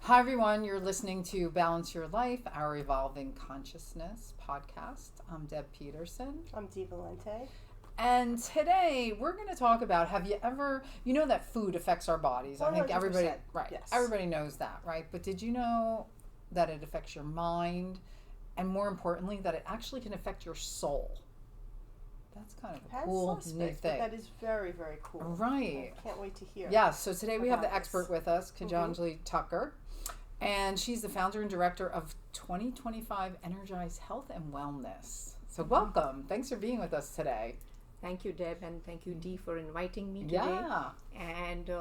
Hi, everyone. You're listening to Balance Your Life, Our Evolving Consciousness podcast. I'm Deb Peterson. I'm Dee Valente. And today we're going to talk about, have you ever, you know that food affects our bodies. 100%. I think everybody, right. Yes. Everybody knows that, right? But did you know that it affects your mind? And more importantly, that it actually can affect your soul. That's kind of a cool new thing. But that is very, very cool. Right. I can't wait to hear. Yeah, so today we have the about expert with us, Krutanjali Thakar. And she's the founder and director of 2025 Energize Health and Wellness. So welcome. Thanks for being with us today. Thank you, Deb, and thank you, Dee, for inviting me today. Yeah. And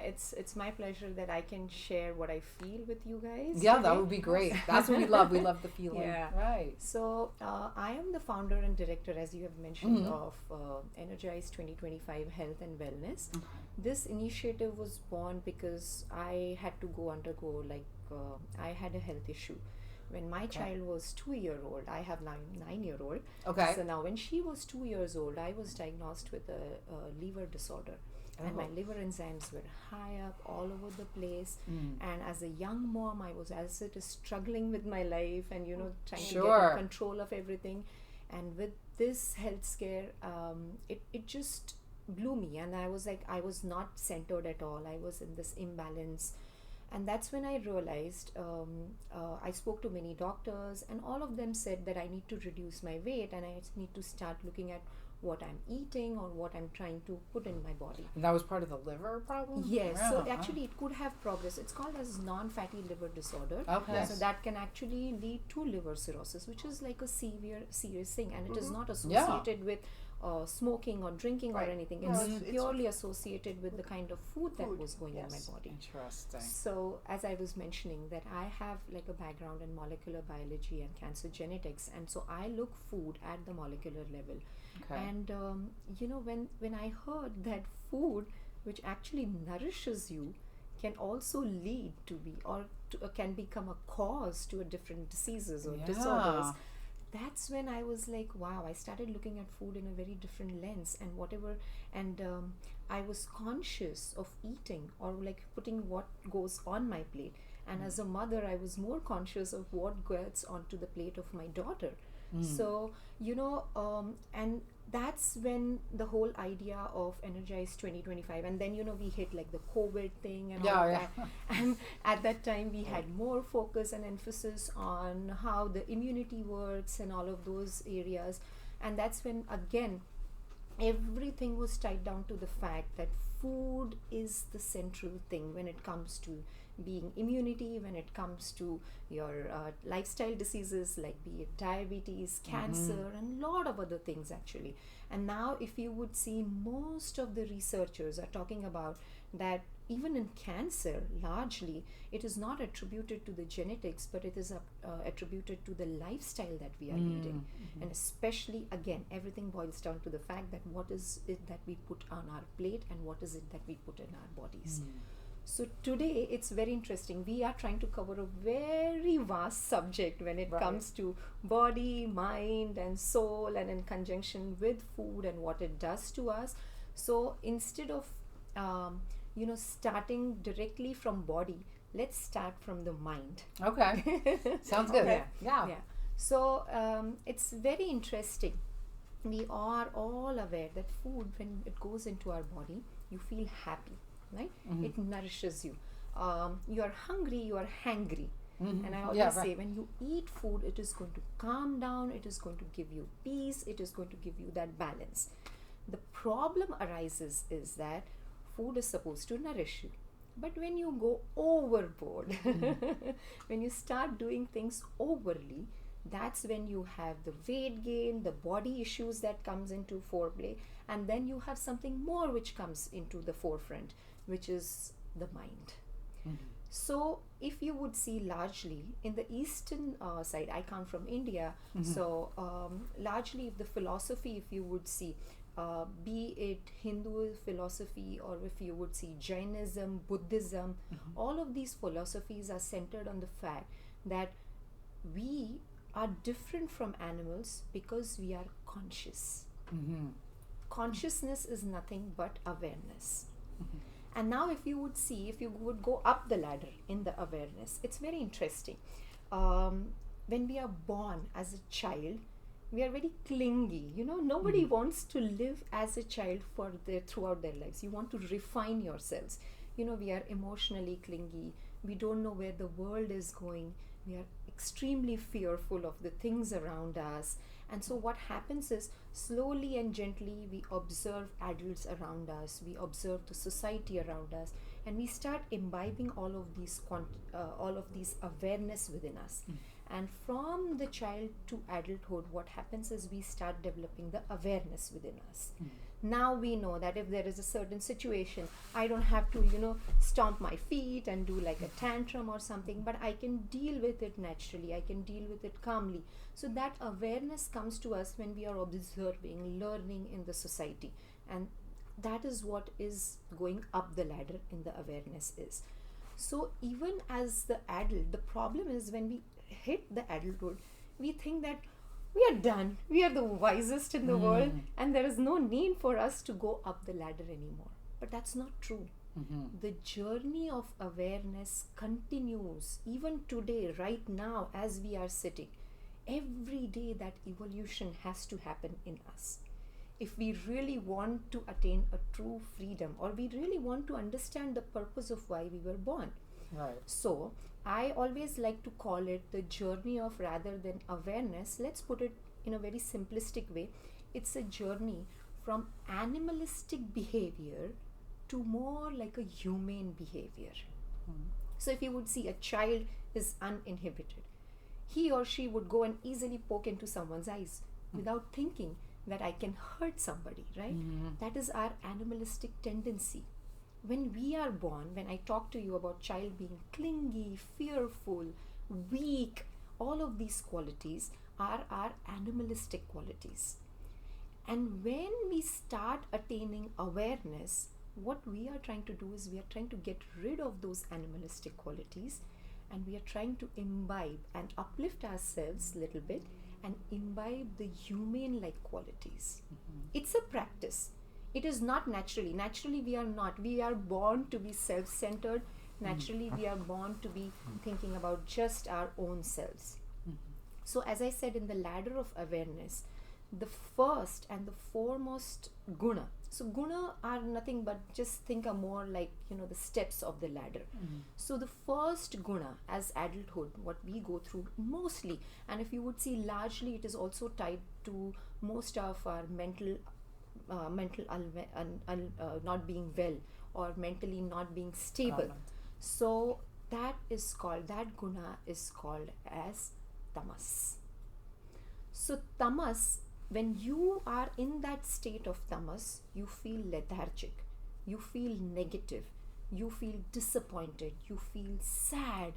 it's my pleasure that I can share what I feel with you guys. Yeah, today. that would be great. That's what we love. We love the feeling. Yeah. Right. So I am the founder and director, as you have mentioned, of Energize 2025 Health and Wellness. Okay. This initiative was born because I had to undergo, I had a health issue. When my child was 2-year-old, I have now 9-year-old. Okay. So now when she was 2 years old, I was diagnosed with a liver disorder. And my liver enzymes were high up all over the place. And as a young mom, I was struggling with my life and, trying to get in control of everything. And with this health scare, it just blew me. And I was not centered at all. I was in this imbalance. And that's when I realized, I spoke to many doctors and all of them said that I need to reduce my weight and I need to start looking at what I'm eating or what I'm trying to put in my body. And that was part of the liver problem? Yes. Yeah. So actually it could have progressed. It's called as non-fatty liver disorder. Okay. Yeah, so that can actually lead to liver cirrhosis, which is like a serious thing. And it is not associated with smoking or drinking or anything. It's purely associated with the kind of food that was going in my body. Interesting. So as I was mentioning that I have like a background in molecular biology and cancer genetics, and so I look food at the molecular level. Okay. And when I heard that food which actually nourishes you can also lead to can become a cause to a different diseases or disorders, that's when I was like, wow, I started looking at food in a very different lens and I was conscious of eating or like putting what goes on my plate. And as a mother, I was more conscious of what gets onto the plate of my daughter. So, and that's when the whole idea of Energize 2025, and then, we hit like the COVID thing and all of that. And at that time, we had more focus and emphasis on how the immunity works and all of those areas. And that's when, again, everything was tied down to the fact that food is the central thing when it comes to being immunity, when it comes to your lifestyle diseases like be it diabetes, cancer, and a lot of other things actually. And now if you would see, most of the researchers are talking about that even in cancer, largely it is not attributed to the genetics, but it is attributed to the lifestyle that we are leading. And especially, again, everything boils down to the fact that what is it that we put on our plate and what is it that we put in our bodies. So today it's very interesting. We are trying to cover a very vast subject when it comes to body, mind, and soul, and in conjunction with food and what it does to us. So instead of starting directly from body, let's start from the mind. Okay. Sounds good. Okay. Yeah. So it's very interesting. We are all aware that food, when it goes into our body, you feel happy, right? It nourishes you. You are hungry, you are hangry. And I always say, when you eat food, it is going to calm down, it is going to give you peace, it is going to give you that balance. The problem arises is that food is supposed to nourish you. But when you go overboard, when you start doing things overly, that's when you have the weight gain, the body issues that comes into foreplay, and then you have something more which comes into the forefront, which is the mind. So if you would see largely in the eastern side, I come from India, so largely the philosophy, if you would see, be it Hindu philosophy or if you would see Jainism, Buddhism, all of these philosophies are centered on the fact that we are different from animals because we are conscious. Consciousness is nothing but awareness. And now if you would see, if you would go up the ladder in the awareness, it's very interesting. When we are born as a child, we are very clingy. Nobody wants to live as a child throughout their lives. You want to refine yourselves. We are emotionally clingy. We don't know where the world is going. We are extremely fearful of the things around us. And so what happens is, slowly and gently we observe adults around us, we observe the society around us, and we start imbibing all of these awareness within us. And from the child to adulthood, what happens is we start developing the awareness within us. Now we know that if there is a certain situation, I don't have to, stomp my feet and do like a tantrum or something, but I can deal with it naturally. I can deal with it calmly. So that awareness comes to us when we are observing, learning in the society. And that is what is going up the ladder in the awareness is. So even as the adult, the problem is when we hit the adulthood, we think that we are done, we are the wisest in the world, and there is no need for us to go up the ladder anymore. But that's not true. The journey of awareness continues even today, right now, as we are sitting. Every day that evolution has to happen in us. If we really want to attain a true freedom, or we really want to understand the purpose of why we were born. Right. So I always like to call it the journey of, rather than awareness, let's put it in a very simplistic way, it's a journey from animalistic behavior to more like a humane behavior. So if you would see, a child is uninhibited. He or she would go and easily poke into someone's eyes without thinking that I can hurt somebody, right? That is our animalistic tendency. When we are born, when I talk to you about child being clingy, fearful, weak, all of these qualities are our animalistic qualities. And when we start attaining awareness, what we are trying to do is we are trying to get rid of those animalistic qualities, and we are trying to imbibe and uplift ourselves a little bit and imbibe the humane-like qualities. It's a practice. It is not naturally. Naturally, we are not. We are born to be self-centered. Naturally, we are born to be thinking about just our own selves. So as I said, in the ladder of awareness, the first and the foremost guna. So guna are nothing but, just think of more like, the steps of the ladder. So the first guna as adulthood, what we go through mostly, and if you would see largely, it is also tied to most of our mental not being well, or mentally not being stable. So that guna is called as tamas. So tamas, when you are in that state of tamas, you feel lethargic, you feel negative, you feel disappointed, you feel sad,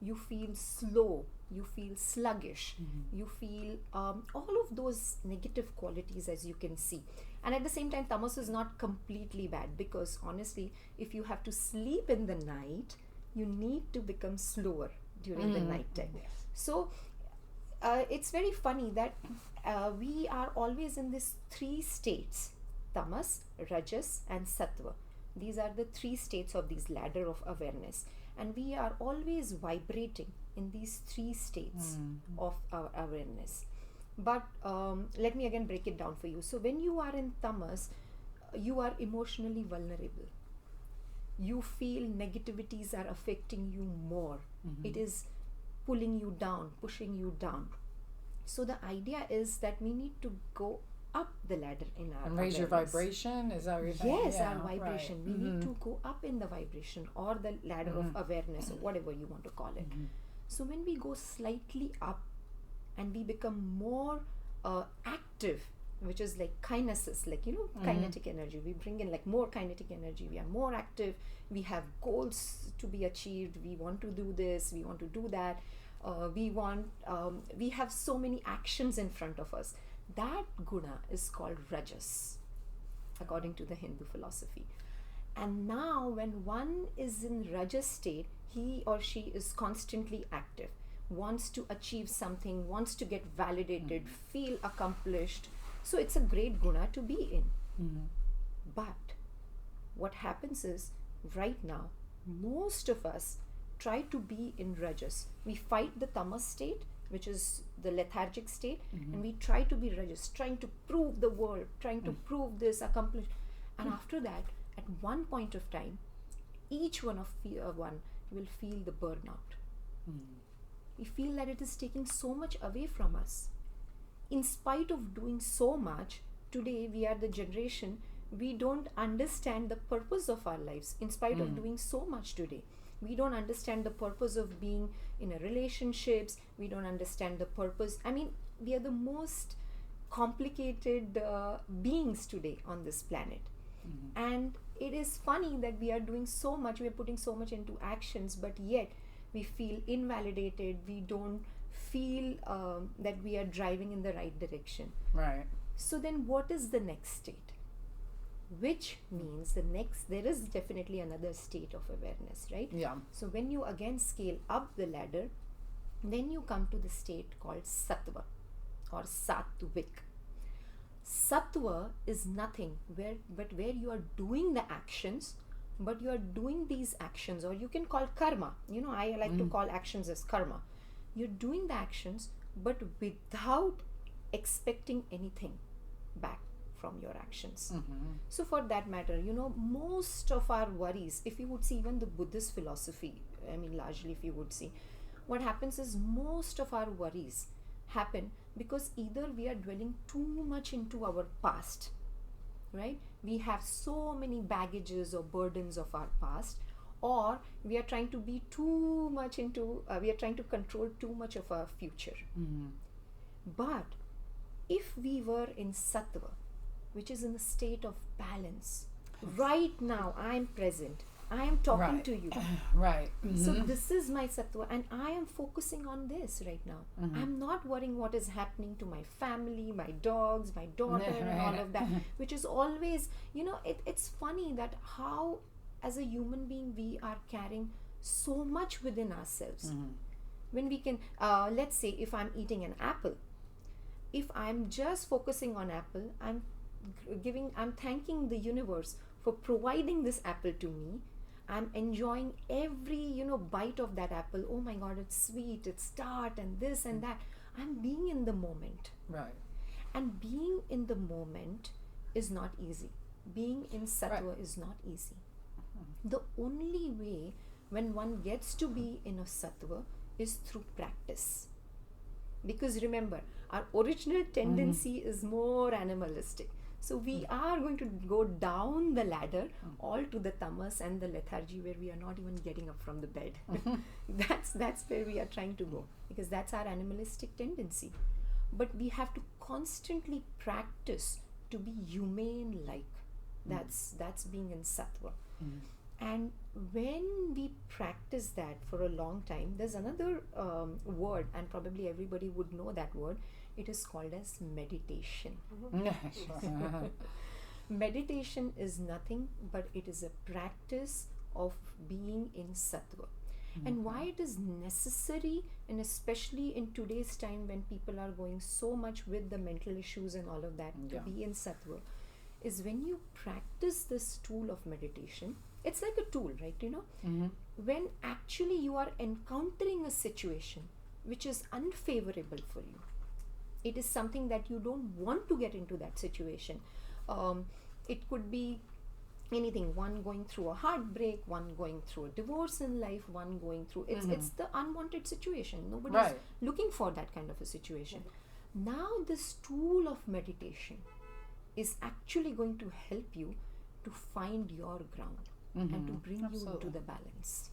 you feel slow, you feel sluggish, you feel all of those negative qualities, as you can see. And at the same time, tamas is not completely bad, because honestly, if you have to sleep in the night, you need to become slower during the night time. So it's very funny that we are always in these three states: tamas, rajas, and sattva. These are the three states of this ladder of awareness, and we are always vibrating in these three states of our awareness. But let me again break it down for you. So when you are in tamas, you are emotionally vulnerable. You feel negativities are affecting you more. It is pulling you down, pushing you down. So the idea is that we need to go up the ladder in our and raise awareness. your vibration. Is that what you're saying? Yes, Yeah, our vibration. right. We need to go up in the vibration, or the ladder of awareness, or whatever you want to call it. So when we go slightly up and we become more active, which is like kinesis, like kinetic energy, we bring in like more kinetic energy, we are more active, we have goals to be achieved, we want to do this, we want to do that, we have so many actions in front of us. That guna is called rajas, according to the Hindu philosophy. And now when one is in rajas state, he or she is constantly active, wants to achieve something, wants to get validated, feel accomplished. So it's a great guna to be in. But what happens is, right now, most of us try to be in rajas. We fight the tamas state, which is the lethargic state, and we try to be rajas, trying to prove the world, trying to prove this, accomplish. And after that, at one point of time, each one will feel the burnout. We feel that it is taking so much away from us. In spite of doing so much, today we are the generation, we don't understand the purpose of our lives. In spite of doing so much today, we don't understand the purpose of being in a relationships. We don't understand the purpose. I mean, we are the most complicated beings today on this planet. And it is funny that we are doing so much, we are putting so much into actions, but yet we feel invalidated. We don't feel that we are driving in the right direction. Right. So then what is the next state? Which means there is definitely another state of awareness, right? Yeah. So when you again scale up the ladder, then you come to the state called sattva or sattvic. Sattva is nothing but where you are doing the actions, but you are doing these actions, or you can call karma. You know, I like to call actions as karma. You're doing the actions, but without expecting anything back from your actions. So for that matter, you know, most of our worries, if you would see even the Buddhist philosophy, I mean largely if you would see, what happens is most of our worries happen because either we are dwelling too much into our past, right? We have so many baggages or burdens of our past, or we are trying to be too much into, we are trying to control too much of our future. But if we were in sattva, which is in the state of balance, right now I am present, I am talking to you. Right. So this is my sattva, and I am focusing on this right now. I'm not worrying what is happening to my family, my dogs, my daughter, and all of that, which is always, you know, it's funny that how as a human being we are carrying so much within ourselves. When we can, let's say if I'm eating an apple, if I'm just focusing on apple, I'm thanking the universe for providing this apple to me. I'm enjoying every, you know, bite of that apple. Oh my God, it's sweet, it's tart, and this and that. I'm being in the moment. Right. And being in the moment is not easy. Being in sattva is not easy. The only way when one gets to be in a sattva is through practice. Because remember, our original tendency is more animalistic. So we are going to go down the ladder all to the tamas and the lethargy, where we are not even getting up from the bed. That's where we are trying to go, because that's our animalistic tendency. But we have to constantly practice to be humane-like. That's being in sattva. And when we practice that for a long time, there's another word, and probably everybody would know that word. It is called as meditation. Meditation is nothing but it is a practice of being in sattva. And why it is necessary, and especially in today's time when people are going so much with the mental issues and all of that, to be in sattva, is when you practice this tool of meditation. It's like a tool, right? You know, when actually you are encountering a situation which is unfavorable for you, it is something that you don't want to get into that situation. It could be anything, one going through a heartbreak, one going through a divorce in life, one going through, it's the unwanted situation. Nobody's looking for that kind of a situation. Now this tool of meditation is actually going to help you to find your ground and to bring you into the balance.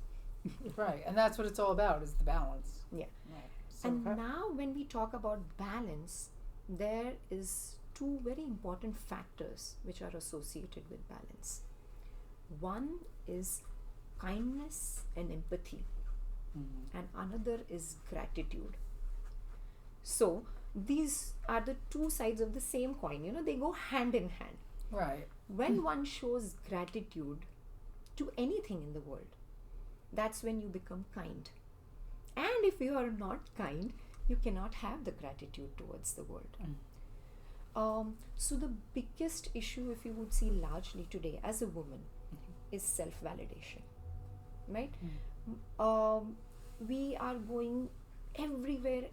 Right, and that's what it's all about, is the balance. Yeah. Right. So, And now when we talk about balance, there is two very important factors which are associated with balance. One is kindness and empathy, and another is gratitude. So these are the two sides of the same coin, you know, they go hand in hand. Right. When one shows gratitude to anything in the world, that's when you become kind. And if you are not kind, you cannot have the gratitude towards the world. So the biggest issue, if you would see largely today as a woman, is self-validation, right? Mm. We are going everywhere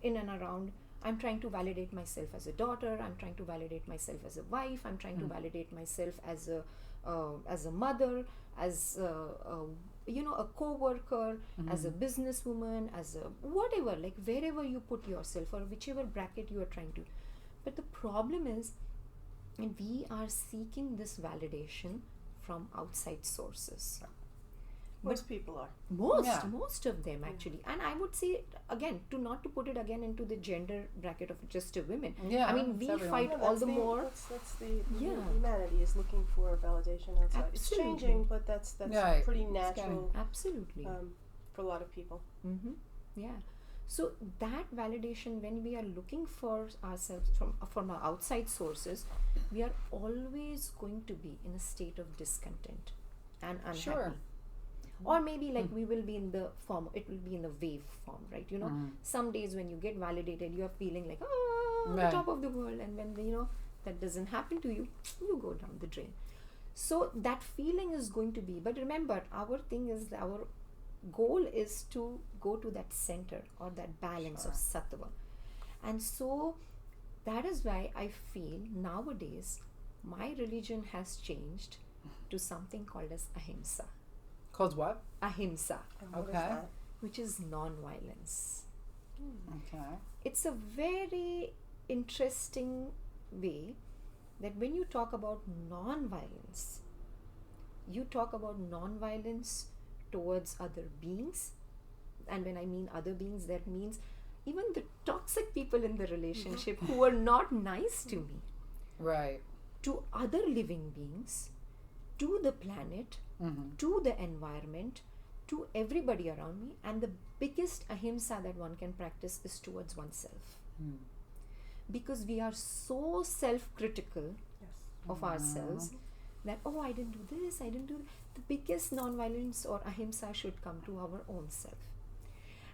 in and around. I'm trying to validate myself as a daughter. I'm trying to validate myself as a wife. I'm trying to validate myself as a mother, as a co-worker, as a businesswoman, as a whatever, like wherever you put yourself or whichever bracket you are trying to. But the problem is, and we are seeking this validation from outside sources. Most people are. Most of them actually. And I would say again, not to put it again into the gender bracket of just a women. Yeah, I mean, we everyone. fight all the more. That's the Yeah. humanity is looking for validation outside. It's Absolutely. changing, but that's Right. pretty natural Absolutely. for a lot of people. Yeah. So that validation, when we are looking for ourselves from our outside sources, we are always going to be in a state of discontent and unhappy. Sure. Or maybe like we will be in the form, it will be in a wave form, right? Some days when you get validated, you are feeling like, on the Right. top of the world, and when that doesn't happen to you, you go down the drain. So that feeling is going to be, but remember, our thing is, our goal is to go to that center or that balance of sattva. And so that is why I feel nowadays my religion has changed to something called as ahimsa. Called what? Ahimsa, And what is Okay. that? which is non-violence. Okay. It's a very interesting way that when you talk about non-violence, you talk about non-violence towards other beings. And when I mean other beings, that means even the toxic people in the relationship who are not nice to me, Right. to other living beings, to the planet, to the environment, to everybody around me. And the biggest ahimsa that one can practice is towards oneself. Because we are so self-critical Yes. of ourselves that, oh, I didn't do this, I didn't do that. The biggest non-violence or ahimsa should come to our own self.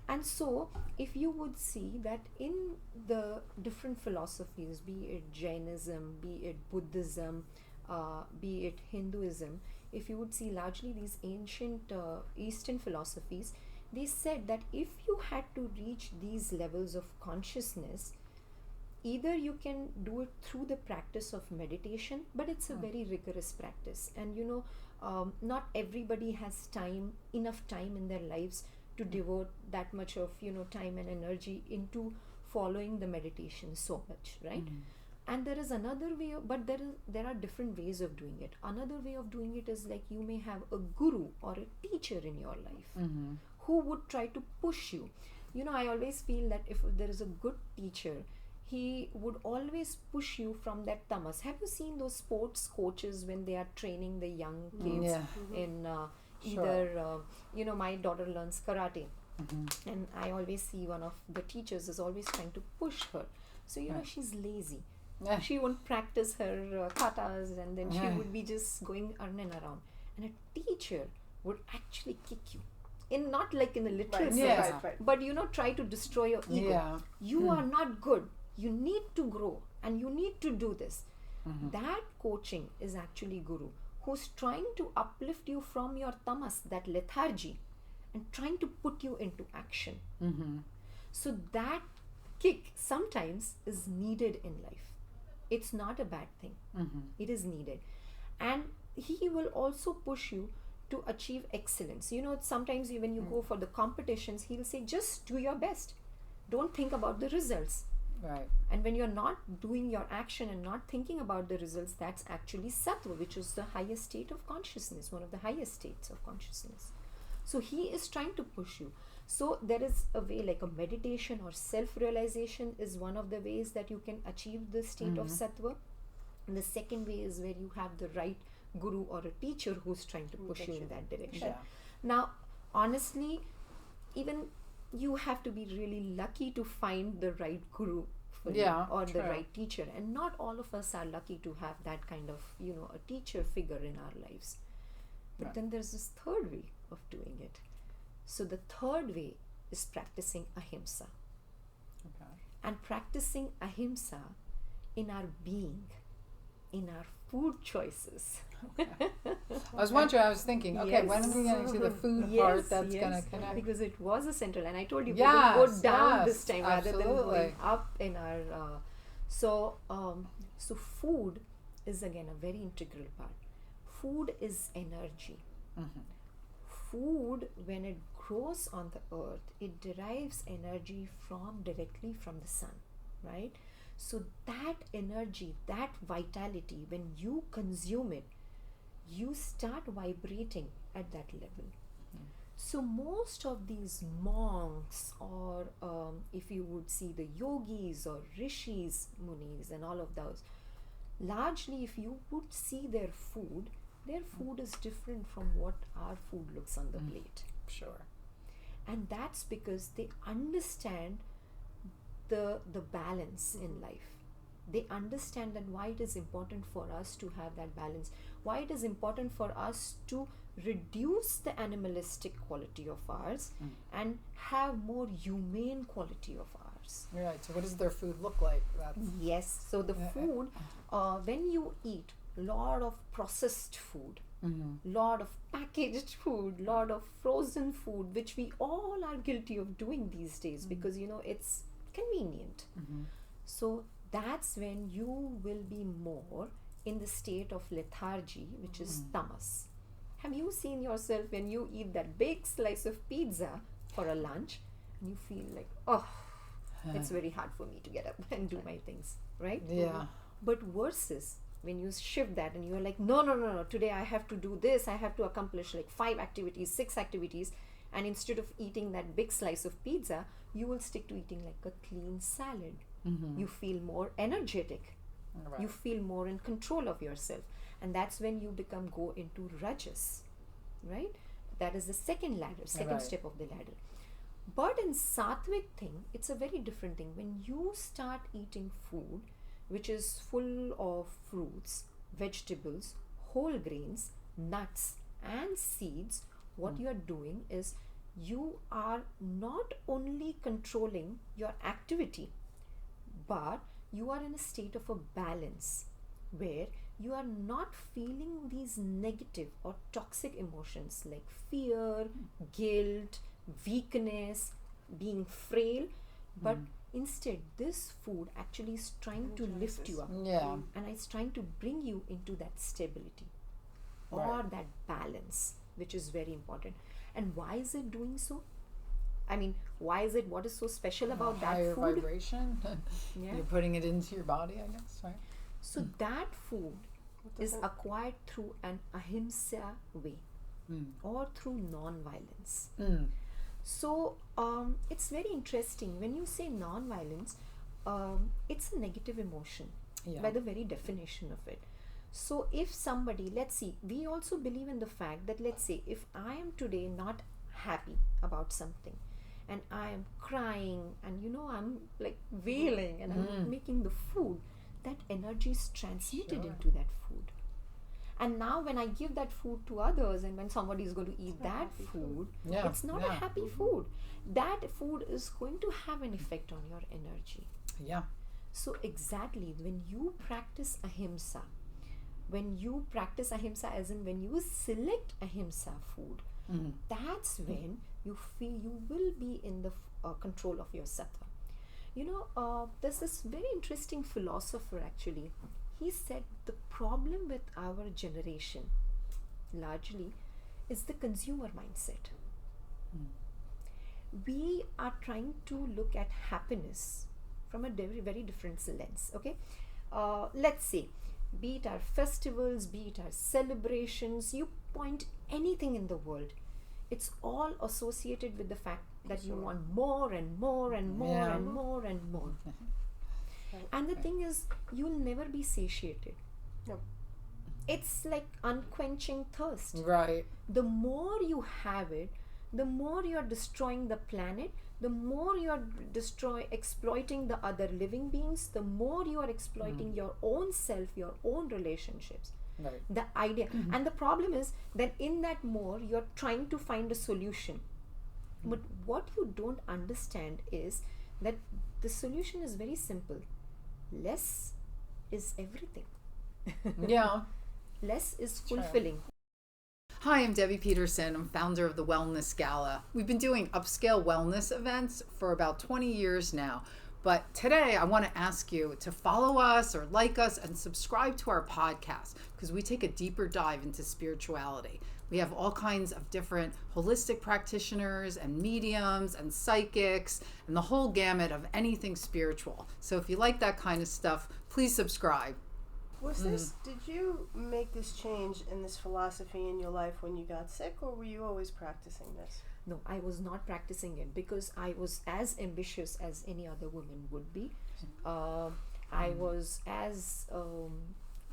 And so if you would see that in the different philosophies, be it Jainism, be it Buddhism, be it Hinduism, if you would see largely these ancient Eastern philosophies, they said that if you had to reach these levels of consciousness, either you can do it through the practice of meditation, but it's a very rigorous practice. And not everybody has enough time in their lives to devote that much of time and energy into following the meditation so much, right? And there is another way but there are different ways of doing it. Another way of doing it is like you may have a guru or a teacher in your life who would try to push you. I always feel that if there is a good teacher, he would always push you from that tamas. Have you seen those sports coaches when they are training the young kids in either my daughter learns karate, and I always see one of the teachers is always trying to push her. So she's lazy. She won't practice her katas, and then she would be just going on and around. And a teacher would actually kick you, not like in a literal Right, sense, right. but try to destroy your ego. Yeah. You are not good. You need to grow, and you need to do this. That coaching is actually guru, who's trying to uplift you from your tamas, that lethargy, and trying to put you into action. So that kick sometimes is needed in life. It's not a bad thing. It is needed. And he will also push you to achieve excellence. Sometimes when you go for the competitions, he'll say, just do your best. Don't think about the results. Right. And when you're not doing your action and not thinking about the results, that's actually sattva, which is the highest state of consciousness, one of the highest states of consciousness. So he is trying to push you. So there is a way like a meditation or self-realization is one of the ways that you can achieve the state of sattva. And the second way is where you have the right guru or a teacher who's trying to push you in that direction. Yeah. Now, honestly, even you have to be really lucky to find the right guru for you or the right teacher. And not all of us are lucky to have that kind of, a teacher figure in our lives. But then there's this third way of doing it. So the third way is practicing ahimsa. Okay. And practicing ahimsa in our being, in our food choices. I was wondering, I was thinking, okay, when are we going to do the food part that's going to connect? Because it was a central, and I told you Yes, we will go down yes, this time rather than absolutely. going up in our. So food is again a very integral part. Food is energy. Mhm. Food, when it grows on the earth, it derives energy directly from the sun, right? So that energy, that vitality, when you consume it, you start vibrating at that level. So most of these monks, or if you would see the yogis or rishis, munis, and all of those, largely if you would see their food is different from what our food looks on the plate. Sure. And that's because they understand the balance in life. They understand that why it is important for us to have that balance, why it is important for us to reduce the animalistic quality of ours and have more humane quality of ours. Right. So what does their food look like? Yes. So the food, when you eat lot of processed food, lot of packaged food, lot of frozen food, which we all are guilty of doing these days because it's convenient. So that's when you will be more in the state of lethargy, which is tamas. Have you seen yourself when you eat that big slice of pizza for a lunch and you feel like, oh, it's very hard for me to get up and do my things, right? Yeah. But versus when you shift that and you're like, no, today I have to do this, I have to accomplish like 5 activities, 6 activities, and instead of eating that big slice of pizza, you will stick to eating like a clean salad. You feel more energetic. Right. You feel more in control of yourself. And that's when you go into rajas, right? That is the second ladder, second step of the ladder. But in sattvic thing, it's a very different thing. When you start eating food which is full of fruits, vegetables, whole grains, nuts and seeds, what you are doing is you are not only controlling your activity, but you are in a state of a balance where you are not feeling these negative or toxic emotions like fear, guilt, weakness, being frail, but instead this food actually is trying to lift you up. Yeah. And it's trying to bring you into that stability or that balance, which is very important. And why is it doing so? I mean, why is it? What is so special about that higher food? vibration. Yeah. You're putting it into your body, I guess, right? So that food is acquired through an ahimsa way or through non-violence. So it's very interesting when you say non-violence. It's a negative emotion by the very definition of it. So if somebody, let's see, we also believe in the fact that, let's say, if I am today not happy about something and I am crying and I'm like wailing and I'm making the food, that energy is transmitted into that food. And now when I give that food to others and when somebody is going to eat that food, it's not a happy food. That food is going to have an effect on your energy. Yeah. So exactly, when you practice ahimsa as in when you select ahimsa food, that's when you feel you will be in the control of your sattva. There's this very interesting philosopher actually. He said the problem with our generation largely is the consumer mindset. We are trying to look at happiness from a very, very different lens. Okay, let's say, be it our festivals, be it our celebrations, you point anything in the world, it's all associated with the fact that you want more and more and more and more and more. And the thing is, you'll never be satiated. No. It's like unquenching thirst. Right. The more you have it, the more you're destroying the planet, the more you're exploiting the other living beings, the more you are exploiting your own self, your own relationships. Right. The idea. And the problem is that in that more, you're trying to find a solution. But what you don't understand is that the solution is very simple. Less is everything. Yeah. Less is True. fulfilling. Hi, I'm Debbie Peterson. I'm founder of the Wellness Gala. We've been doing upscale wellness events for about 20 years now. But today I want to ask you to follow us or like us and subscribe to our podcast because we take a deeper dive into spirituality. We have all kinds of different holistic practitioners and mediums and psychics and the whole gamut of anything spiritual. So if you like that kind of stuff, please subscribe. Did you make this change in this philosophy in your life when you got sick, or were you always practicing this? No, I was not practicing it because I was as ambitious as any other woman would be. I was as, so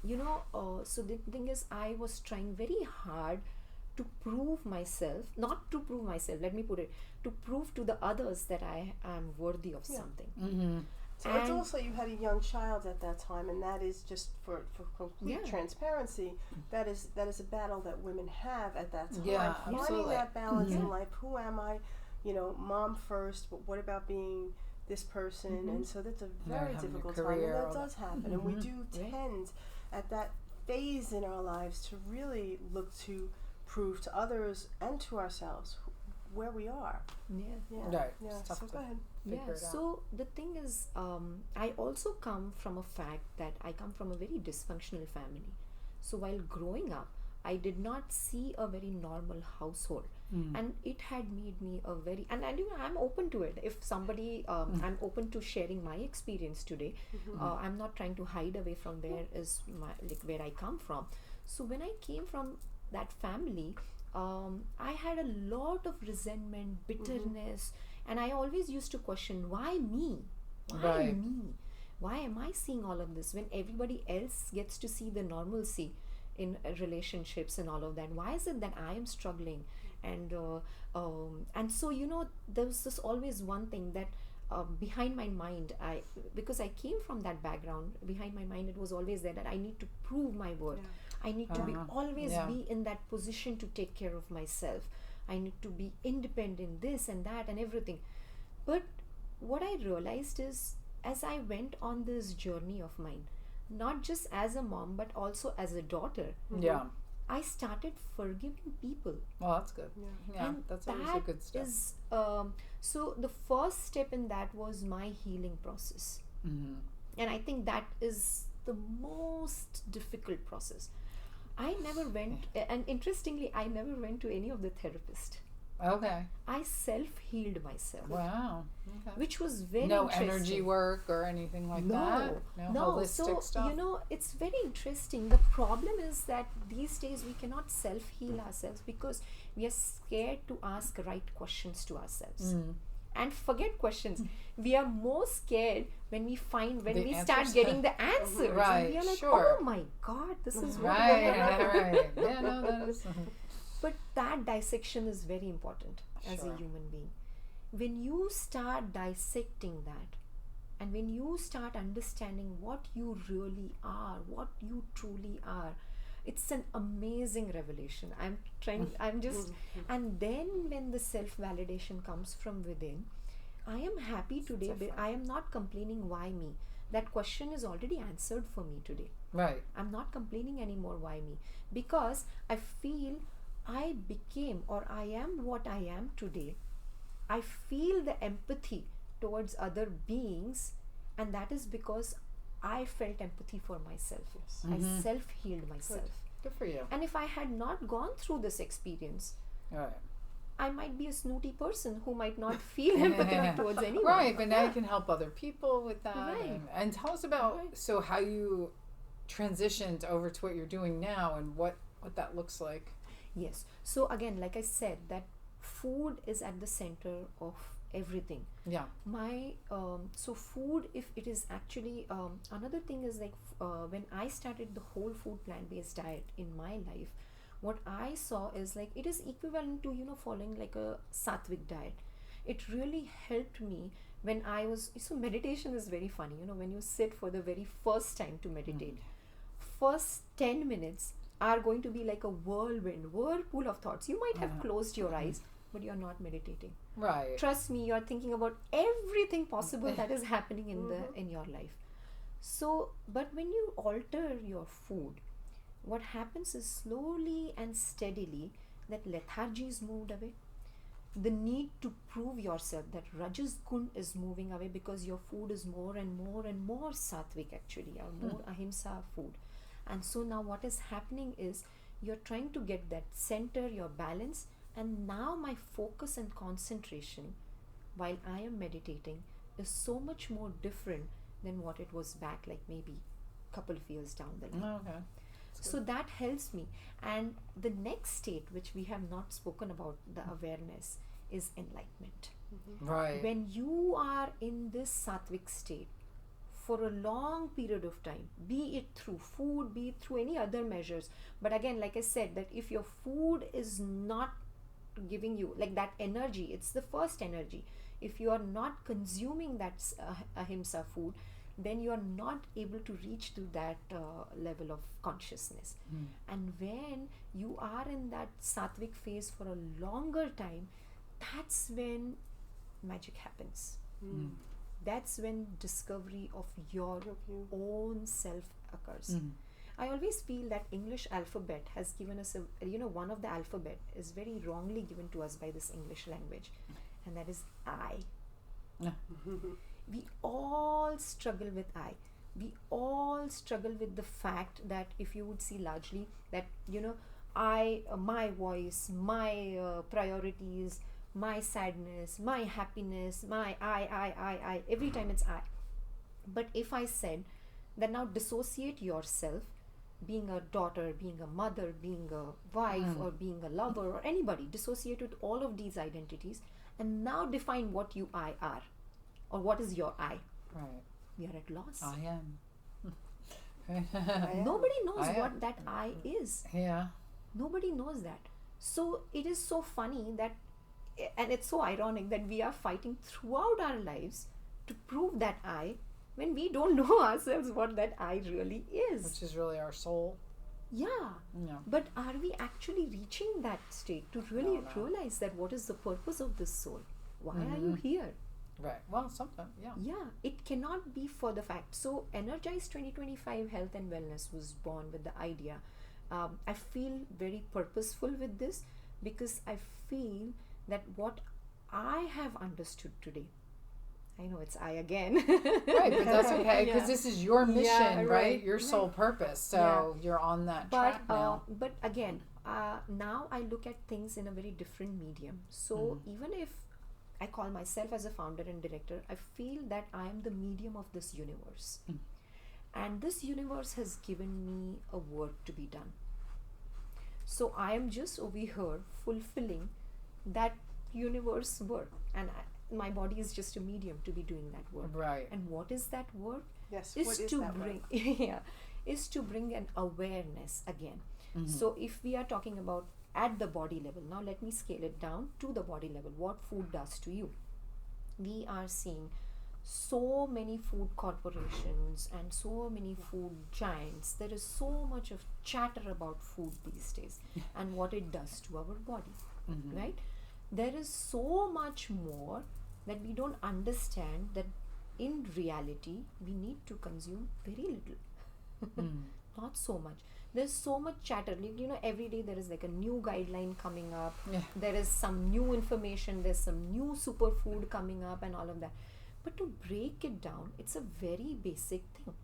the thing is, I was trying very hard to prove myself, not to prove myself, let me put it, to prove to the others that I am worthy of something. Mm-hmm. So it's also, you had a young child at that time, and that is just for complete transparency, that is a battle that women have at that time. Yeah, Finding absolutely. that balance in life. Who am I? Mom first, but what about being this person? And so that's a very difficult time, and that does happen. And we do tend at that phase in our lives to really look to prove to others and to ourselves where we are. Right. Yeah. It's tough So to go ahead. figure it out. So the thing is, I also come from a fact that I come from a very dysfunctional family. So while growing up, I did not see a very normal household, and it had made me a very and I'm open to it. If somebody, I'm open to sharing my experience today. I'm not trying to hide away from where I come from. So when I came from that family, I had a lot of resentment, bitterness, and I always used to question, why me? Why me? Why am I seeing all of this when everybody else gets to see the normalcy in relationships and all of that? Why is it that I am struggling? And so there was this always one thing that behind my mind, because I came from that background, behind my mind it was always there that I need to prove my worth. I need to be always be in that position to take care of myself. I need to be independent, this and that and everything. But what I realized is, as I went on this journey of mine, not just as a mom but also as a daughter, I started forgiving people. Well, that's good. Yeah, and that's always a good step. Is, so the first step in that was my healing process. And I think that is the most difficult process. I never went, and interestingly, I never went to any of the therapists. Okay. I self-healed myself. Wow. Okay. Which was very no interesting. energy work or anything like that? No holistic so, stuff? It's very interesting. The problem is that these days we cannot self-heal ourselves because we are scared to ask right questions to ourselves. And forget questions. We are more scared when we start getting the answers. Right, and we are like, sure. oh my God, this is what Right. Yeah, no, that is... But that dissection is very important as a human being. When you start dissecting that, and when you start understanding what you really are, what you truly are, it's an amazing revelation. And then when the self-validation comes from within, I am happy today, but I am not complaining why me. That question is already answered for me today. Right. I'm not complaining anymore why me, because I feel I became, or I am what I am today. I feel the empathy towards other beings, and that is because I felt empathy for myself. I self-healed myself. Good for you. And if I had not gone through this experience, I might be a snooty person who might not feel empathy towards anyone. Right, but now you can help other people with that. Right. And tell us about so how you transitioned over to what you're doing now and what that looks like. Yes. So again, like I said, that food is at the center of everything. Yeah. So food, if it is actually another thing is like when I started the whole food plant-based diet in my life, what I saw is like it is equivalent to following like a sattvic diet. It really helped me when I was meditation is very funny. When you sit for the very first time to meditate, first 10 minutes are going to be like a whirlpool of thoughts. You might have closed your eyes, but you're not meditating. Right. Trust me, you're thinking about everything possible that is happening in your life. So, but when you alter your food, what happens is slowly and steadily that lethargy is moved away. The need to prove yourself, that rajas gun is moving away, because your food is more and more and more sattvic actually, or more ahimsa food. And so now what is happening is you're trying to get that center, your balance, and now my focus and concentration while I am meditating is so much more different than what it was back, like maybe couple of years down the line. Okay. So that helps me. And the next state, which we have not spoken about, the awareness, is enlightenment. Right. When you are in this sattvic state for a long period of time, be it through food, be it through any other measures, but again, like I said, that if your food is not giving you like that energy, it's the first energy. If you are not consuming that ahimsa food, then you are not able to reach to that level of consciousness. And when you are in that sattvic phase for a longer time, that's when magic happens. That's when discovery of your own self occurs. I always feel that English alphabet has given us one of the alphabet is very wrongly given to us by this English language, and that is I. We all struggle with I. We all struggle with the fact that if you would see largely that, I, my voice, my priorities, my sadness, my happiness, my I, every time it's I. But if I said that now dissociate yourself, being a daughter, being a mother, being a wife, or being a lover, or anybody, dissociate with all of these identities, and now define what you I are, or what is your I. Right. We are at loss. I am. Nobody knows what that I is. Yeah. Nobody knows that. So it is so funny that, and it's so ironic that we are fighting throughout our lives to prove that I, when we don't know ourselves what that I really is. Which is really our soul. Yeah. But are we actually reaching that state to really realize that what is the purpose of this soul? Why are you here? Right. Well, sometimes, yeah. Yeah, it cannot be for the fact. So, Energize 2025 Health and Wellness was born with the idea. I feel very purposeful with this because I feel that what I have understood today, I know it's I again. Right, but that's okay because this is your mission, Yeah, right? Your sole purpose. So you're on that track now. But again, now I look at things in a very different medium. So even if I call myself as a founder and director, I feel that I am the medium of this universe. And this universe has given me a work to be done. So I am just over here fulfilling that universe work. And my body is just a medium to be doing that work. Right. And what is that work? Yes, Is what is to that bring work? is to bring an awareness again. So if we are talking about at the body level, now let me scale it down to the body level. What food does to you? We are seeing so many food corporations and so many food giants. There is so much of chatter about food these days and what it does to our body, right? There is so much more that we don't understand, that in reality we need to consume very little. Not so much. There's so much chatter, every day there is like a new guideline coming up. There is some new information, there's some new superfood coming up and all of that. But to break it down, it's a very basic thing.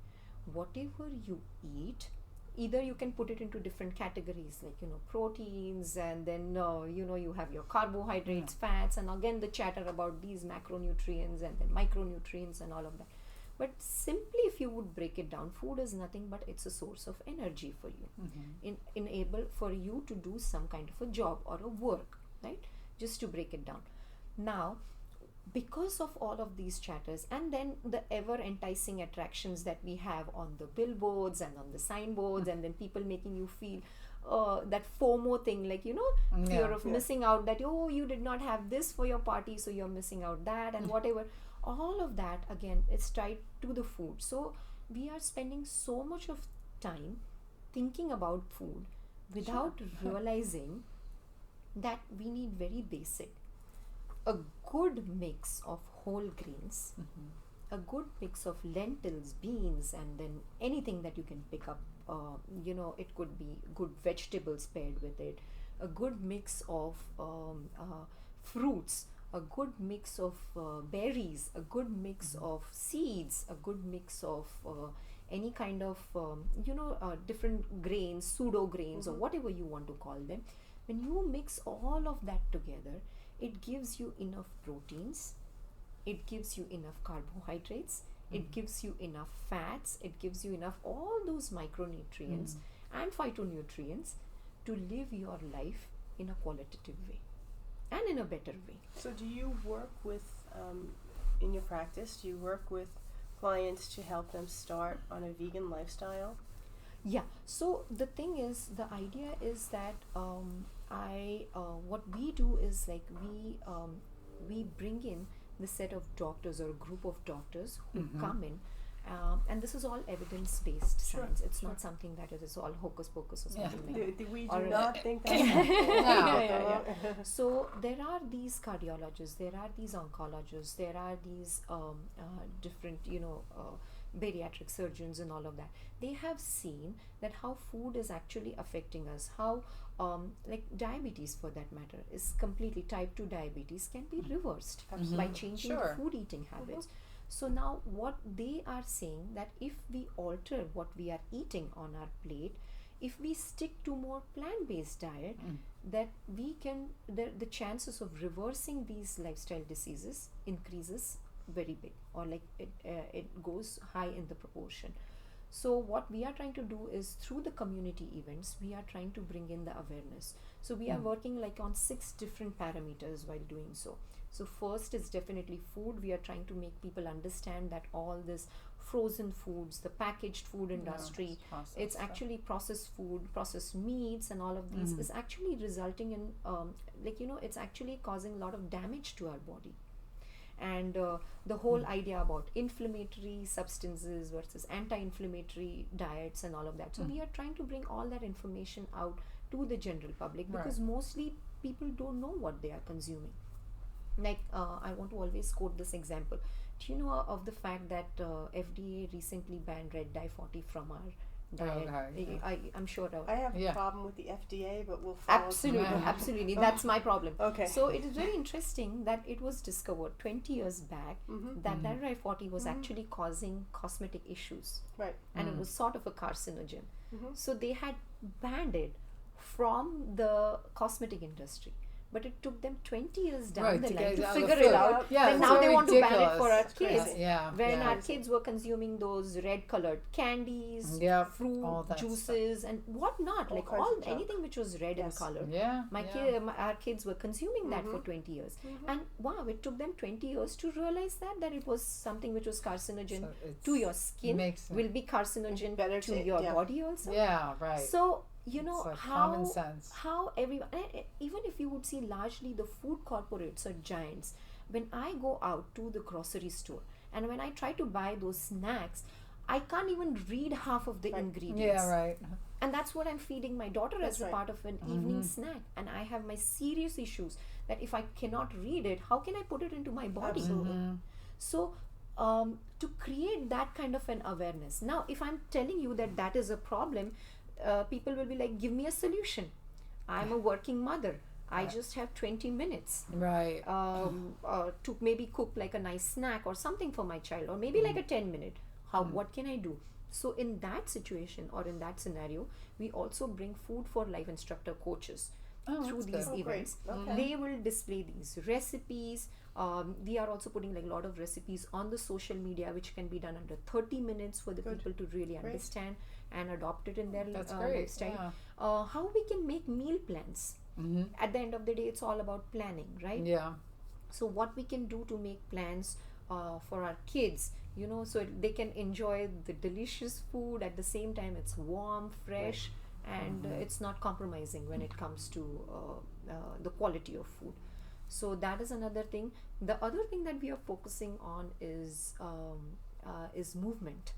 Whatever you eat, either you can put it into different categories, like proteins, and then you have your carbohydrates, fats, and again the chatter about these macronutrients and then micronutrients and all of that. But simply, if you would break it down, food is nothing but it's a source of energy for you, enable for you to do some kind of a job or a work, right? Just to break it down. Now, because of all of these chatters and then the ever enticing attractions that we have on the billboards and on the signboards, and then people making you feel that FOMO thing, like fear of missing out, that you did not have this for your party, so you're missing out that, and whatever. All of that again is tied to the food. So we are spending so much of time thinking about food without realizing that we need very basic, a good mix of whole grains, a good mix of lentils, beans, and then anything that you can pick up. It could be good vegetables paired with it, a good mix of fruits, a good mix of berries, a good mix of seeds, a good mix of any kind of different grains, pseudo grains, or whatever you want to call them. When you mix all of that together, it gives you enough proteins, it gives you enough carbohydrates, it gives you enough fats, it gives you enough all those micronutrients and phytonutrients to live your life in a qualitative way and in a better way. So do you work with, in your practice, do you work with clients to help them start on a vegan lifestyle? Yeah, so the thing is, the idea is that what we do is like we bring in the set of doctors or a group of doctors who come in, and this is all evidence-based science. It's not something that is all hocus pocus or something like that. We do not think that's So there are these cardiologists, there are these oncologists, there are these different bariatric surgeons and all of that. They have seen that how food is actually affecting us, how like diabetes for that matter is completely, type 2 diabetes can be reversed by changing the food eating habits. So now what they are saying, that if we alter what we are eating on our plate, if we stick to more plant-based diet, that we can, the chances of reversing these lifestyle diseases increases very big, or like it goes high in the proportion. So what we are trying to do is, through the community events, we are trying to bring in the awareness. So we are working like on 6 different parameters while doing so. So first is definitely food. We are trying to make people understand that all this frozen foods, the packaged food industry, it's actually processed food, processed meats and all of these is actually resulting in it's actually causing a lot of damage to our body. And the whole idea about inflammatory substances versus anti-inflammatory diets and all of that. So we are trying to bring all that information out to the general public, because mostly people don't know what they are consuming. Like I want to always quote this example. Do you know of the fact that FDA recently banned red dye 40 from our diet? I'm sure I have a problem with the FDA, but we'll follow absolutely that's my problem. Okay. So it is very interesting that it was discovered 20 years back that red dye 40 was actually causing cosmetic issues, right, and it was sort of a carcinogen. So they had banned it from the cosmetic industry. But it took them 20 years down the line to figure it out. And now they want to ban it for our kids. When our kids were consuming those red colored candies, fruit, juices and whatnot, like anything which was red in color. Our kids were consuming that for 20 years. And wow, it took them 20 years to realize that it was something which was carcinogen to your skin, will be carcinogen to your body also. So like how common sense. How everyone, even if you would see largely the food corporates or giants, when I go out to the grocery store and when I try to buy those snacks, I can't even read half of the ingredients. And that's what I'm feeding my daughter as a part of an evening snack. And I have my serious issues that if I cannot read it, how can I put it into my body? So to create that kind of an awareness. Now, if I'm telling you that is a problem, people will be like, give me a solution. I'm a working mother. I just have 20 minutes to maybe cook like a nice snack or something for my child, or maybe like a 10-minute. What can I do? So in that situation or in that scenario, we also bring food for life instructor coaches through these events. They will display these recipes. We are also putting like a lot of recipes on the social media, which can be done under 30 minutes for the people to really understand and adopt it in their lifestyle. How we can make meal plans. At the end of the day, it's all about planning, right? So what we can do to make plans for our kids, so they can enjoy the delicious food. At the same time, it's warm, fresh, and it's not compromising when it comes to the quality of food. So that is another thing. The other thing that we are focusing on is movement.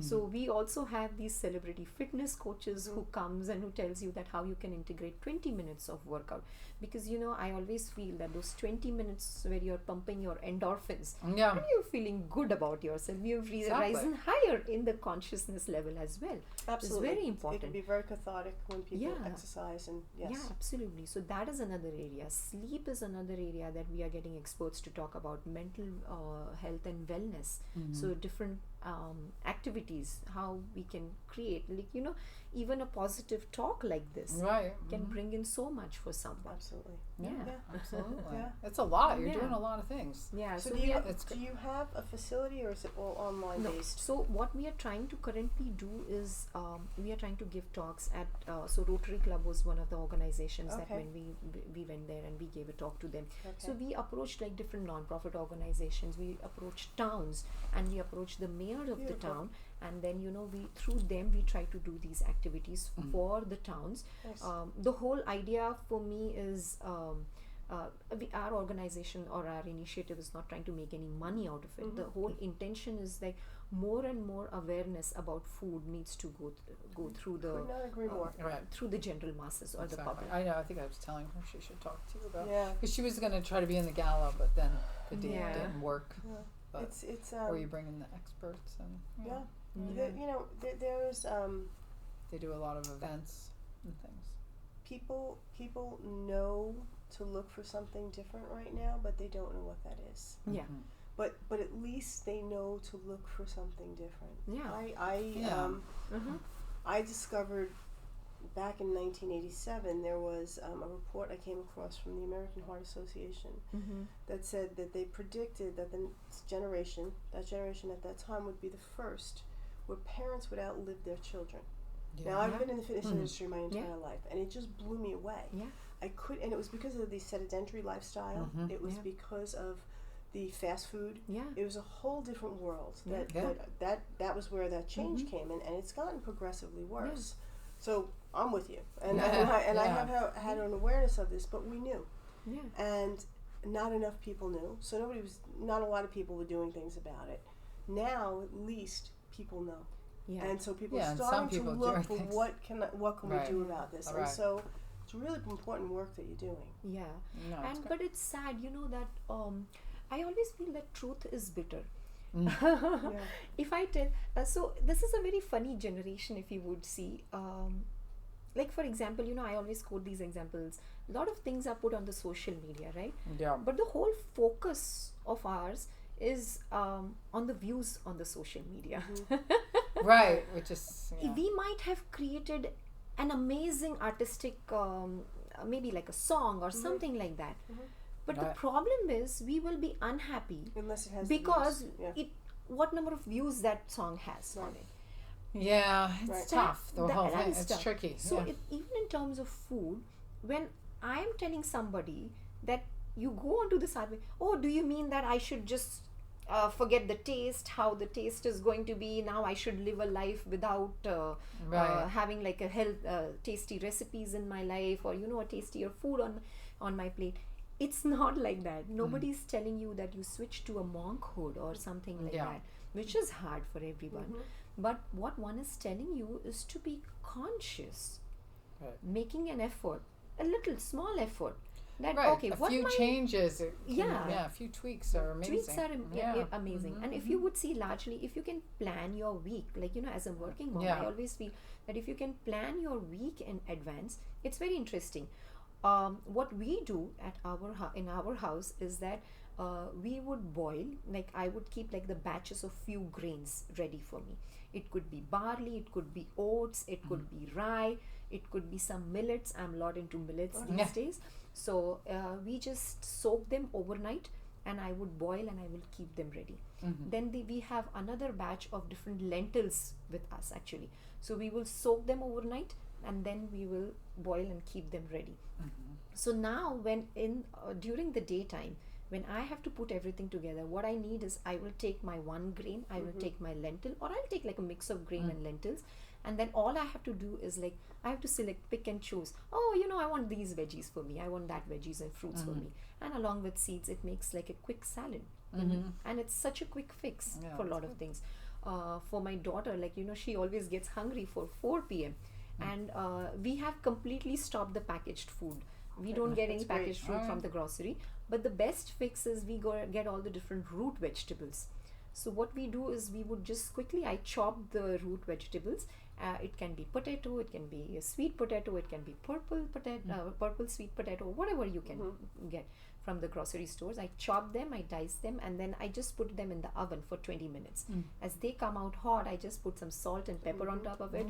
So we also have these celebrity fitness coaches who comes and who tells you that how you can integrate 20 minutes of workout, because I always feel that those 20 minutes where you're pumping your endorphins and you're feeling good about yourself, you've risen higher in the consciousness level as well. Absolutely. It's very important. It can be very cathartic when people exercise, and yeah, absolutely. So that is another area. Sleep is another area that we are getting experts to talk about, mental health and wellness. So different activities, how we can create, even a positive talk like this can bring in so much for someone. Absolutely. Yeah. Absolutely. Yeah. It's a lot. You're doing a lot of things. Yeah. So do you have a facility, or is it all online based? So what we are trying to currently do is we are trying to give talks at so Rotary Club was one of the organizations that when we went there and we gave a talk to them. So we approached like different non-profit organizations. We approached towns and we approached the mayor of the town, and then we through them we try to do these activities for the towns. The whole idea for me is our organization or our initiative is not trying to make any money out of it. The whole intention is like more and more awareness about food needs to go through the Could not agree more. through the general masses or the public. I know. I think I was telling her she should talk to you about because she was going to try to be in the gala, but then the date didn't work. But It's or you bring in the experts and there's they do a lot of events and things. people know to look for something different right now, but they don't know what that is. But at least they know to look for something different. I discovered back in 1987 there was a report I came across from the American Heart Association that said that they predicted that the generation at that time would be the first where parents would outlive their children. Now I've been in the fitness industry my entire life, and it just blew me away. And it was because of the sedentary lifestyle. It was because of the fast food. It was a whole different world. That was where that change came in, and it's gotten progressively worse. So I'm with you, and I have had an awareness of this, but we knew, and not enough people knew. So not a lot of people were doing things about it. Now at least people know. And so people are starting to look for what can we do about this, and so it's really important work that you're doing. But it's sad, that I always feel that truth is bitter. If I tell, so this is a very funny generation, if you would see. Like for example, I always quote these examples. A lot of things are put on the social media, right? But the whole focus of ours is on the views on the social media. Which is we might have created an amazing artistic maybe like a song or something like that, but the problem is we will be unhappy unless it has because what number of views that song has on it. It's tough. The whole thing, it's tricky. So even in terms of food, when I am telling somebody that you go onto the survey, do you mean that I should just forget the taste, how the taste is going to be, now I should live a life without having like a tasty recipes in my life, or a tastier food on my plate. It's not like that. Nobody's telling you that you switch to a monkhood or something like that, which is hard for everyone. But what one is telling you is to be conscious, making an effort, a little small effort. That a few changes, a few tweaks are amazing. Tweaks are amazing. And if you would see largely, if you can plan your week, like as a working mom, I always feel that if you can plan your week in advance, it's very interesting. What we do at in our house is that we would boil, like I would keep like the batches of few grains ready for me. It could be barley, it could be oats, it could be rye, it could be some millets. I'm a lot into millets these days. So we just soak them overnight, and I would boil and I will keep them ready. Then we have another batch of different lentils with us actually. So we will soak them overnight, and then we will boil and keep them ready. So now when during the daytime, when I have to put everything together, what I need is I will take my one grain, I will take my lentil, or I'll take like a mix of grain and lentils, and then all I have to do is like I have to select, pick and choose. I want these veggies for me, I want that veggies and fruits for me, and along with seeds it makes like a quick salad. And it's such a quick fix for a lot of things. for my daughter, like, she always gets hungry for 4 p.m. And we have completely stopped the packaged food. We don't get any packaged food from the grocery. But the best fix is we get all the different root vegetables. So what we do is we would just quickly, I chop the root vegetables. It can be potato, it can be a sweet potato, it can be purple potato, purple sweet potato, whatever you can get from the grocery stores. I chop them, I dice them, and then I just put them in the oven for 20 minutes. As they come out hot, I just put some salt and pepper on top of it.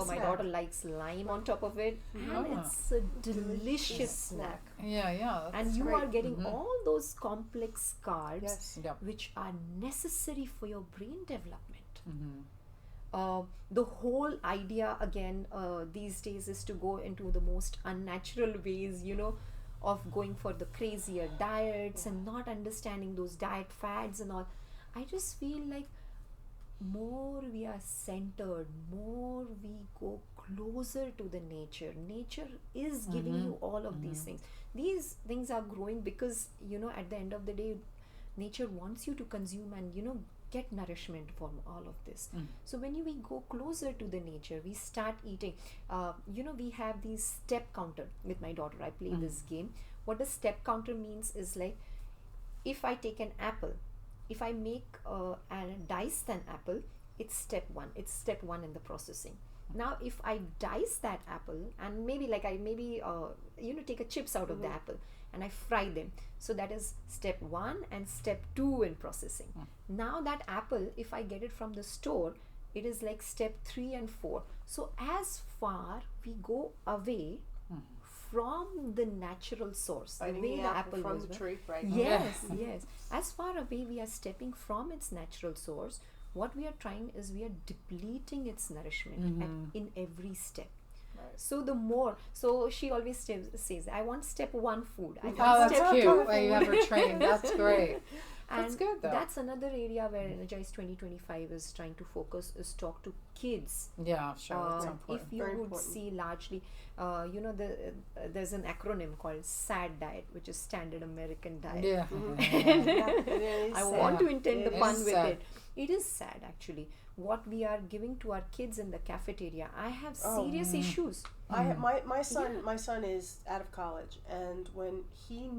My daughter likes lime on top of it, and it's a delicious snack. And you are getting all those complex carbs which are necessary for your brain development. The whole idea again these days is to go into the most unnatural ways, of going for the crazier diets and not understanding those diet fads and all. I just feel like more we are centered, more we go closer to the nature. Nature is giving you all of these things. These things are growing because, at the end of the day, nature wants you to consume and, get nourishment from all of this. So when we go closer to the nature, we start eating. We have these step counter with my daughter. I play this game. What the step counter means is like, if I take an apple, if I make and dice an apple, it's step 1. It's step 1 in the processing. Now if I dice that apple and maybe take a chips out of the apple and I fry them, so that is step 1 and step 2 in processing. Now that apple, if I get it from the store, it is like step 3 and 4. So as far we go away from the natural source, the way the apple from the tree, right? Yes. As far away we are stepping from its natural source, what we are trying is we are depleting its nourishment in every step. So the more, so she always says, I want step 1 food. I want that's step cute. 2 Well, you have her trained. That's great. And that's good though. That's another area where Energize 2025 is trying to focus, is talk to kids. Yeah, sure. That's important. If you would see largely, there's an acronym called SAD diet, which is Standard American Diet. Yeah. I want to intend the pun with sad. it. It is sad actually. What we are giving to our kids in the cafeteria, I have serious issues. My son is out of college, and when he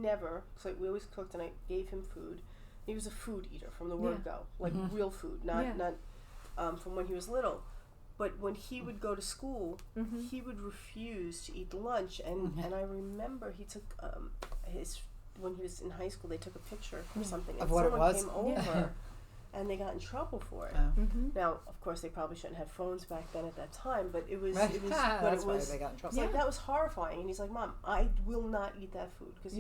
so we always cooked and I gave him food. He was a food eater from the word go, like real food, not from when he was little. But when he would go to school, he would refuse to eat lunch, and I remember he took when he was in high school, they took a picture or something, and of what someone it was. came over. And they got in trouble for it. Now, of course, they probably shouldn't have phones back then at that time, but it was. That's why they got in trouble. Like that was horrifying. And he's like, "Mom, I will not eat that food because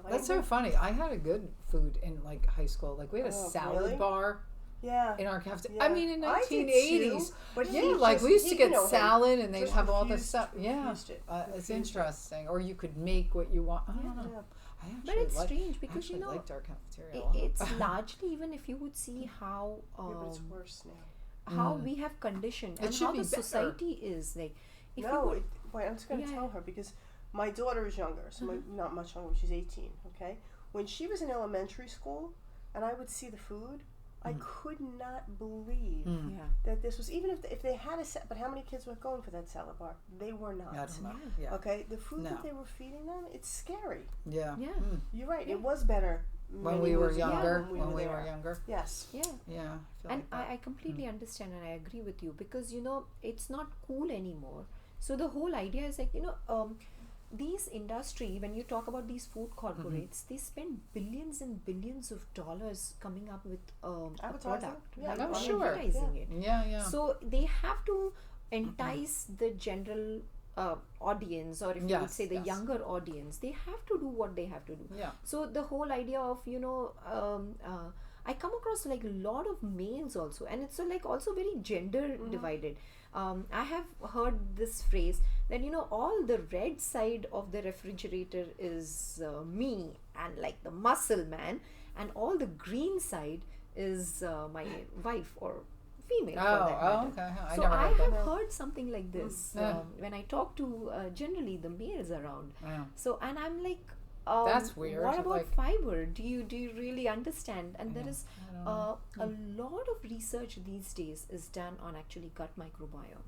That's so funny. I had a good food in like high school. Like we had a salad bar. Yeah. In our cafeteria. Yeah. I mean, in 1980s. But we used to get salad and they'd just have all this refused- stuff. Yeah. refused it. It's interesting. Or you could make what you want. I don't know. Yeah. But it's strange because I liked our cafeteria. It's largely, even if you would see how but it's worse now. how we have conditioned and should how be the better. society is like. If you No, would, I'm just going to tell her because my daughter is younger, so not much younger. She's 18. Okay, when she was in elementary school, and I would see the food, I could not believe that this was, even if they had a set, but how many kids were going for that salad bar? They were not. I don't know. Yeah. Okay, the food that they were feeding them, it's scary. Yeah. You're right. It was better When we were years ago younger. when When we there. were younger. Yes. yeah. Yeah. I feel And like that. I completely understand and I agree with you because it's not cool anymore. So the whole idea is like these industry, when you talk about these food corporates, they spend billions and billions of dollars coming up with a Advertising? product, Yeah, right? I'm Or sure. advertising it. Yeah. So they have to entice the general audience, or if you would say the younger audience, they have to do what they have to do. Yeah. So the whole idea of I come across like a lot of males also, and it's like also very gender divided. I have heard this phrase that all the red side of the refrigerator is me and like the muscle man, and all the green side is my wife or female for that matter. Okay. So never I heard have that. heard something like this when I talk to generally the males around. Yeah. So, and I'm like, That's weird. What about fiber? Do you really understand? And there is a lot of research these days is done on actually gut microbiome.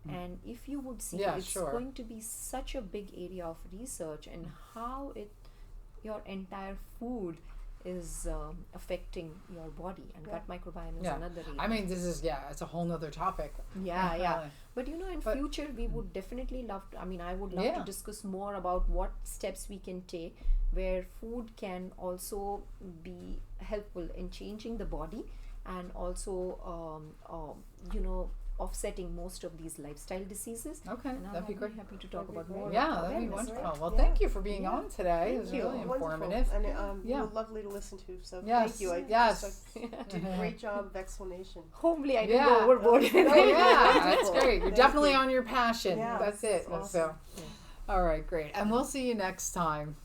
And if you would see, it's going to be such a big area of research, and how your entire food is affecting your body, and gut microbiome is another area. I mean, this is it's a whole nother topic. But in future we would definitely love to, I would love to discuss more about what steps we can take where food can also be helpful in changing the body, and also offsetting most of these lifestyle diseases. Okay, that'd be great. Happy to talk about more. Yeah, that'd be wonderful. Well, thank you for being on today. It was really informative. And you were lovely to listen to. So thank you. You did a great job of explanation. Hopefully, I didn't go overboard. That's great. You're definitely on your passion. Yeah, that's it. awesome. So, all right, great. And we'll see you next time.